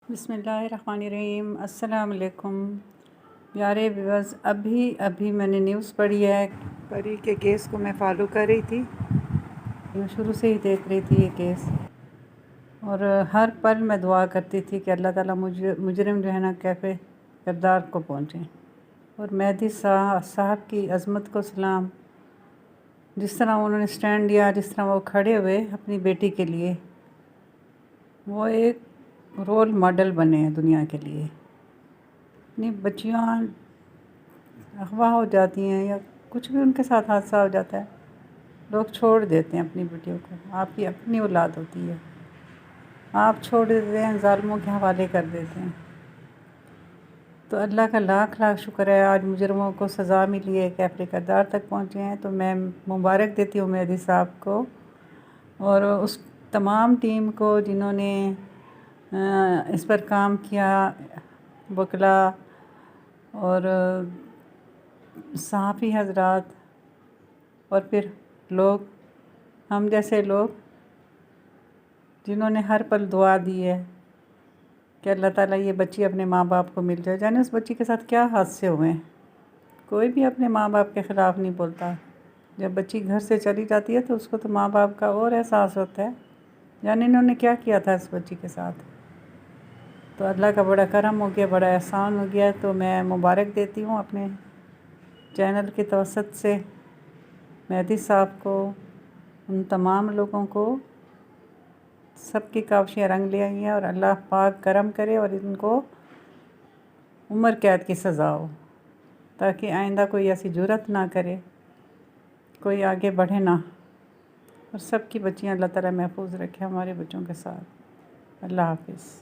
بسم اللہ الرحمن الرحیم۔ السلام علیکم پیارے ویورز۔ ابھی میں نے نیوز پڑھی ہے، پری کے کیس کو میں فالو کر رہی تھی، میں شروع سے ہی دیکھ رہی تھی یہ کیس، اور ہر پل میں دعا کرتی تھی کہ اللہ تعالیٰ مجرم جو ہے نا کیفے کردار کو پہنچیں، اور مہدی صاحب کی عظمت کو سلام، جس طرح انہوں نے سٹینڈ لیا، جس طرح وہ کھڑے ہوئے اپنی بیٹی کے لیے، وہ ایک رول ماڈل بنے ہیں دنیا کے لیے۔ اپنی بچیاں اغوا ہو جاتی ہیں یا کچھ بھی ان کے ساتھ حادثہ ہو جاتا ہے، لوگ چھوڑ دیتے ہیں اپنی بیٹیوں کو، آپ کی اپنی اولاد ہوتی ہے، آپ چھوڑ دیتے ہیں، ظالموں کے حوالے کر دیتے ہیں۔ تو اللہ کا لاکھ لاکھ شکر ہے آج مجرموں کو سزا ملی ہے، کیفے کردار تک پہنچے ہیں، تو میں مبارک دیتی ہوں مہدی صاحب کو اور اس تمام ٹیم کو جنہوں نے اس پر کام کیا، وکلاء اور صحافی حضرات، اور پھر لوگ، ہم جیسے لوگ جنہوں نے ہر پل دعا دی ہے کہ اللہ تعالیٰ یہ بچی اپنے ماں باپ کو مل جائے۔ جانے اس بچی کے ساتھ کیا حادثے ہوئے ہیں، کوئی بھی اپنے ماں باپ کے خلاف نہیں بولتا۔ جب بچی گھر سے چلی جاتی ہے تو اس کو تو ماں باپ کا اور احساس ہوتا ہے، یعنی انہوں نے کیا کیا تھا اس بچی کے ساتھ۔ تو اللہ کا بڑا کرم ہو گیا، بڑا احسان ہو گیا، تو میں مبارک دیتی ہوں اپنے چینل کے توسط سے مہدی صاحب کو، ان تمام لوگوں کو، سب کی کاوشیں رنگ لے آئی ہیں، اور اللہ پاک کرم کرے اور ان کو عمر قید کی سزا ہو، تاکہ آئندہ کوئی ایسی جرات نہ کرے، کوئی آگے بڑھے نہ، اور سب کی بچیاں اللہ تعالیٰ محفوظ رکھے ہمارے بچوں کے ساتھ۔ اللہ حافظ۔